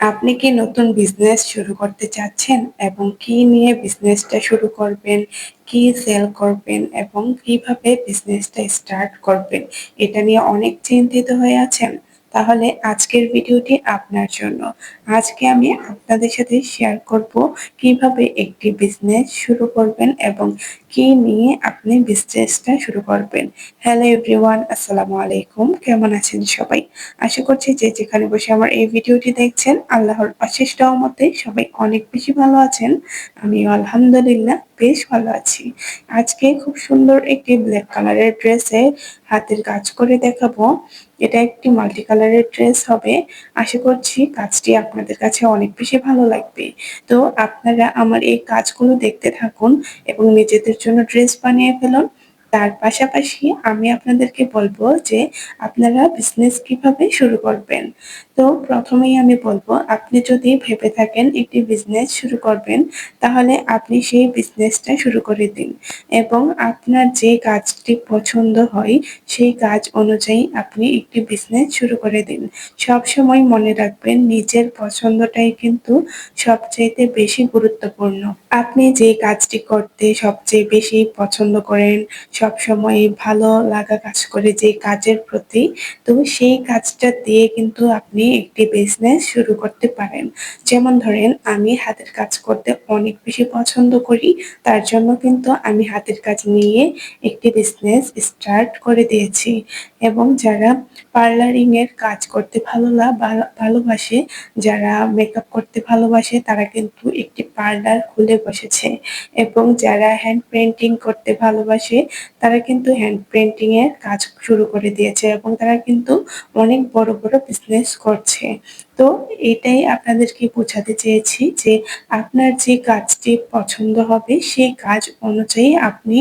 আপনি কি নতুন বিজনেস শুরু করতে চাচ্ছেন এবং কি নিয়ে বিজনেসটা শুরু করবেন, কি সেল করবেন এবং কিভাবে বিজনেসটা স্টার্ট করবেন, এটা নিয়ে অনেক চিন্তিত হয়ে আছেন? তাহলে আজকের ভিডিওটি আপনার জন্য। আজকে আমি আপনাদের সাথে শেয়ার করব কিভাবে একটি বিজনেস শুরু করবেন এবং কি নিয়ে আপনি বিজনেসটা শুরু করবেন। হ্যালো এভরিওয়ান, আসসালামু আলাইকুম। কেমন আছেন সবাই? আশা করছি যে যেখানে বসে আমার এই ভিডিওটি দেখছেন, আল্লাহর অশেষ রহমতে সবাই অনেক বেশি ভালো আছেন। আমিও আলহামদুলিল্লাহ বেশ ভালো আছি। আজকে খুব সুন্দর একটি ব্ল্যাক কালারের ড্রেসে হাতের কাজ করে দেখাবো। এটা একটি মাল্টি কালারের ড্রেস হবে। আশা করছি কাজটি আপনাদের কাছে অনেক বেশি ভালো লাগবে। তো আপনারা আমার এই কাজগুলো দেখতে থাকুন এবং নিজেদের জন্য ড্রেস বানিয়ে ফেলুন। তার পাশাপাশি আমি আপনাদেরকে বলবো যে আপনারা বিজনেস কিভাবে শুরু করবেন। তো প্রথমেই আমি বলবো, আপনি যদি ভেবে থাকেন একটি বিজনেস শুরু করবেন, তাহলে আপনি সেই বিজনেসটা শুরু করে দিন এবং আপনার যে কাজটি পছন্দ হয় সেই কাজ অনুযায়ী আপনি একটি বিজনেস শুরু করে দিন। সবসময় মনে রাখবেন, নিজের পছন্দটাই কিন্তু সবচাইতে বেশি গুরুত্বপূর্ণ। আপনি যে কাজটি করতে সবচেয়ে বেশি পছন্দ করেন, সবসময় ভালো লাগা কাজ করে যে কাজের প্রতি, তো সেই কাজটা দিয়ে কিন্তু আপনি একটি বিজনেস শুরু করতে পারেন। যেমন ধরেন, আমি হাতের কাজ করতে অনেক বেশি পছন্দ করি। তার জন্য কিন্তু আমি হাতের কাজ নিয়ে একটি বিজনেস স্টার্ট করে দিয়েছি এবং যারা পার্লারিং এর কাজ করতে ভালোবাসে, যারা মেকআপ করতে ভালোবাসে, তারা কিন্তু একটি পার্লার খুলে বসেছে এবং যারা হ্যান্ড পেইন্টিং করতে ভালোবাসে, তারা কিন্তু হ্যান্ড পেইন্টিং এর কাজ শুরু করে দিয়েছে এবং তারা কিন্তু অনেক বড় বড় বিজনেস করছে। তো এটাই আপনাদেরকে বোঝাতে চেয়েছি যে আপনার যে কাজটি পছন্দ হবে সেই কাজ অনুযায়ী আপনি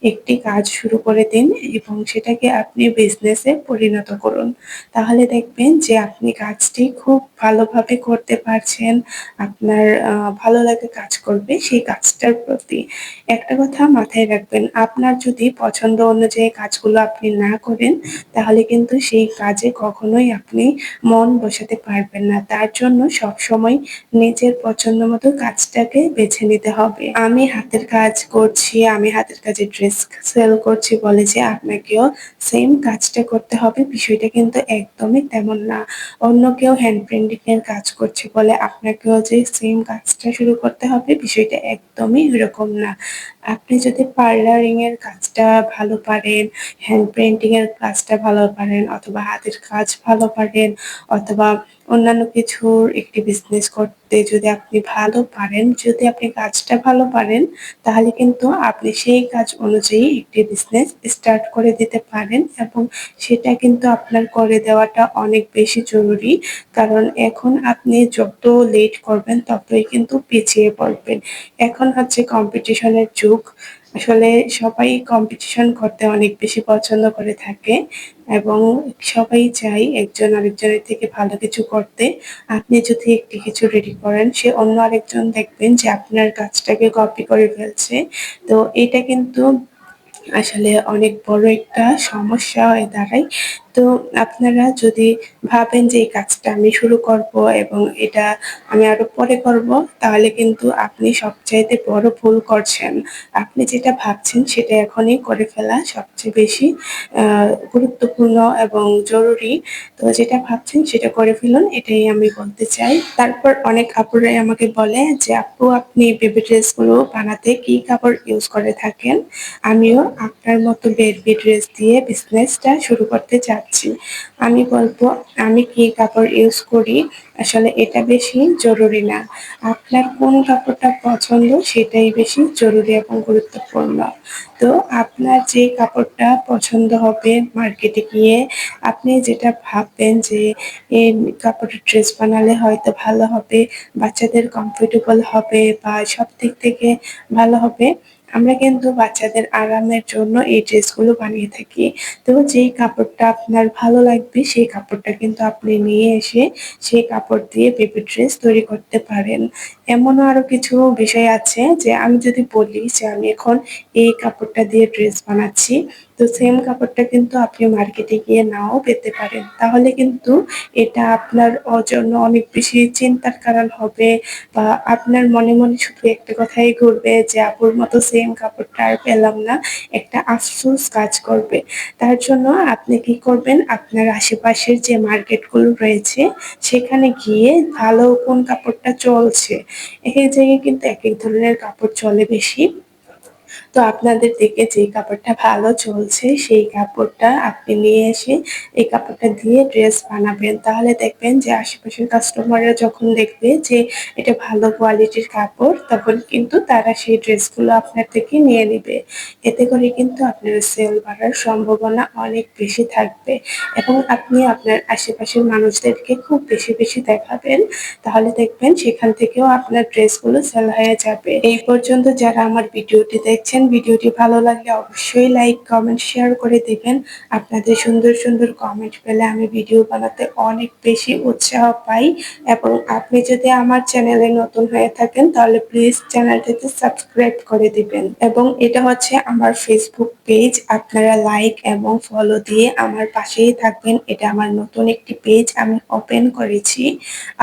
একটি কাজ শুরু করে দিন এবং সেটাকে আপনি বিজনেসে পরিণত করুন। তাহলে দেখবেন যে আপনি কাজটি খুব ভালোভাবে করতে পারছেন। আপনার ভালো লাগে কাজ করবে সেই কাজটার প্রতি। একটা কথা মাথায় রাখবেন, আপনার যদি পছন্দ অনুযায়ী কাজগুলো আপনি না করেন, তাহলে কিন্তু সেই কাজে কখনোই আপনি মন বসাতে পারবেন না। তার জন্য সবসময় নিজের পছন্দ মতো কাজটাকে বেছে নিতে হবে। আমি হাতের কাজ করছি, আমি হাতের কাজে ড্রেস সেল করছি বলে যে আপনাকেও সেম কাজটা করতে হবে, বিষয়টা কিন্তু একদমই তেমন না। অন্য কেউ হ্যান্ড পেইন্টিং এর কাজ করছে বলে আপনাকেও যে সেম কাজটা শুরু করতে হবে, বিষয়টা একদমই এরকম না। আপনি যদি পার্লারিং এর কাজটা ভালো পারেন, হ্যান্ড পেইন্টিং এর কাজটা ভালো পারেন অথবা হাতের কাজ ভালো পারেন অথবা অন্যান্য কিছুর একটি বিজনেস করতে যদি আপনি ভালো পারেন, যদি আপনি কাজটা ভালো পারেন, তাহলে কিন্তু আপনি সেই কাজ অনুযায়ী একটি বিজনেস স্টার্ট করে দিতে পারেন এবং সেটা কিন্তু আপনার করে দেওয়াটা অনেক বেশি জরুরি। কারণ এখন আপনি যত লেট করবেন ততই কিন্তু পিছিয়ে পড়বেন। এখন হচ্ছে কম্পিটিশনের যুগ। আসলে সবাই কম্পিটিশন করতে অনেক বেশি পছন্দ করে থাকে এবং সবাই চায় একজন আরেকজনের থেকে ভালো কিছু করতে। আপনি যদি একটি কিছু রেডি করেন, সে অন্য আরেকজন দেখবেন যে আপনার কাজটাকে কপি করে ফেলছে। তো এটা কিন্তু আসলে অনেক বড় একটা সমস্যা হয়ে দাঁড়ায়। তো আপনারা যদি ভাবেন যে এই কাজটা আমি শুরু করব এবং এটা আমি আরো পরে করব, তাহলে কিন্তু আপনি সবচাইতে বড় ভুল করছেন। আপনি যেটা ভাবছেন সেটা এখনই করে ফেলা সবচেয়ে বেশি গুরুত্বপূর্ণ এবং জরুরি। তো যেটা ভাবছেন সেটা করে ফেলুন, এটাই আমি বলতে চাই। তারপর অনেক আপুরাই আমাকে বলে যে আপু, আপনি বেবি ড্রেসগুলো বানাতে কি কাপড় ইউজ করে থাকেন? আমিও আপনার মতো বেবি ড্রেস দিয়ে বিজনেসটা শুরু করতে চাচ্ছি। আমি বলবো, আমি কি কাপড় ইউজ করি আসলে এটা বেশি জরুরি না। আপনার কোন কাপড়টা পছন্দ সেটাই বেশি জরুরি এবং গুরুত্বপূর্ণ। তো আপনার যে কাপড়টা পছন্দ হবে মার্কেটে গিয়ে, আপনি যেটা ভাববেন যে এই কাপড়ের ড্রেস বানালে হয়তো ভালো হবে, বাচ্চাদের কমফোর্টেবল হবে বা সব দিক থেকে ভালো হবে, আমরা কিন্তু বাচ্চাদের আরামের জন্য এই ড্রেসগুলো বানিয়ে থাকি। তো যেই কাপড়টা আপনার ভালো লাগবে সেই কাপড়টা কিন্তু আপনি নিয়ে এসে সেই কাপড় দিয়ে বেবি ড্রেস তৈরি করতে পারেন। এমনও আরো কিছু বিষয় আছে যে আমি যদি বলি যে আমি এখন এই কাপড় কাপড়টা দিয়ে ড্রেস বানাচ্ছি। তো সেম কাপড়টা কিন্তু আপনি মার্কেটে গিয়ে নাও পেতে পারেন। তাহলে কিন্তু এটা আপনার জন্য অনেক বেশি চিন্তার কারণ হবে, বা আপনার মনে, মনে শুধু একটা কথাই ঘুরবে যে আপুর মতো সেম কাপড়টা আর পেলাম না। একটা আফসোস কাজ করবে। তার জন্য আপনি কি করবেন, আপনার আশেপাশের যে মার্কেটগুলো রয়েছে সেখানে গিয়ে ভালো কোন কাপড়টা চলছে। একেক জায়গায় কিন্তু একেক ধরনের কাপড় চলে বেশি। তো আপনাদের দিকে যেই কাপড়টা ভালো চলছে সেই কাপড়টা আপনি নিয়ে এসে এই কাপড়টা দিয়ে ড্রেস বানাবেন। তাহলে দেখবেন যে আশেপাশের কাস্টমাররা যখন দেখবে যে এটা ভালো কোয়ালিটির কাপড়, তখন কিন্তু তারা সেই ড্রেসগুলো আপনার থেকে নিয়ে নিবে। এতে করে কিন্তু আপনার সেল বাড়ার সম্ভাবনা অনেক বেশি থাকবে, এবং আপনি আপনার আশেপাশের মানুষদেরকে খুব বেশি, বেশি দেখাবেন। তাহলে দেখবেন সেখান থেকেও আপনার ড্রেসগুলো সেল হয়ে যাবে। এই পর্যন্ত যারা আমার ভিডিওটি দেখছেন, ভিডিওটি ভালো লাগলে অবশ্যই লাইক, কমেন্ট, শেয়ার করে দিবেন। আপনাদের সুন্দর, সুন্দর কমেন্ট পেলে আমি ভিডিও বানাতে অনেক বেশি উৎসাহ পাই। এবং আপনি যদি আমার চ্যানেলে নতুন হয়ে থাকেন তাহলে প্লিজ চ্যানেলটিতে সাবস্ক্রাইব করে দিবেন। এবং এটা হচ্ছে আমার ফেসবুক পেজ, আপনারা লাইক এবং ফলো দিয়ে আমার পাশেই থাকবেন। এটা আমার নতুন একটি পেজ আমি ওপেন করেছি।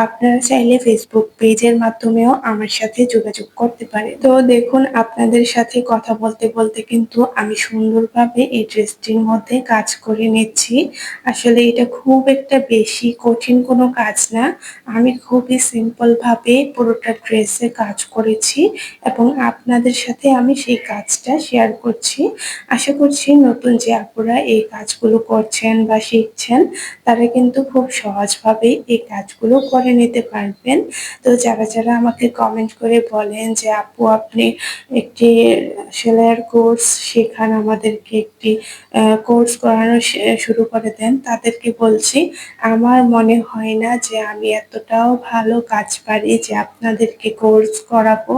আপনারা চাইলে ফেসবুক পেজের মাধ্যমেও আমার সাথে যোগাযোগ করতে পারেন। তো দেখুন, আপনাদের সাথে কথা বলতে বলতে কিন্তু আমি সুন্দরভাবে এই ড্রেসটির মধ্যে কাজ করে নিচ্ছি। আসলে এটা খুব একটা বেশি কঠিন কোনো কাজ না। আমি খুবই সিম্পল ভাবে পুরোটা ড্রেসে কাজ করেছি, এবং আপনাদের সাথে আমি সেই কাজটা শেয়ার করছি। আশা করছি নতুন যে আপুরা এই কাজগুলো করছেন বা শিখছেন, তারা কিন্তু খুব সহজভাবেই এই কাজগুলো করে নিতে পারবেন। তো যারা, যারা আমাকে কমেন্ট করে বলেন যে আপু আপনি একটি সেলাইয়ের কোর্স শেখান, আমাদেরকে একটি কোর্স করানো শুরু করে দেন, তাদেরকে বলছি আমার মনে হয় না যে আমি এতটাও ভালো কাজ পারি যে আপনাদেরকে কোর্স করাবো।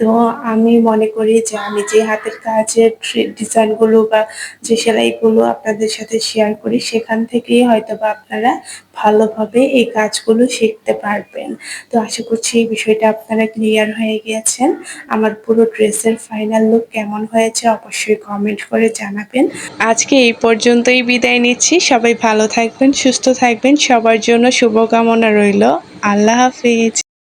তো আমি মনে করি যে আমি যে হাতের কাজের ডিজাইনগুলো বা যে সেলাইগুলো আপনাদের সাথে শেয়ার করি, সেখান থেকেই হয়তোবা আপনারা ভালোভাবে এই কাজগুলো শিখতে পারবেন। তো আশা করছি এই বিষয়টা আপনারা ক্লিয়ার হয়ে গিয়েছেন। আমার পুরো ড্রেসের ফাইনাল লুক কেমন হয়েছে অবশ্যই কমেন্ট করে জানাবেন। আজকে এই পর্যন্তই বিদায় নিচ্ছি। সবাই ভালো থাকবেন, সুস্থ থাকবেন। সবার জন্য শুভকামনা রইল। আল্লাহ হাফেজ।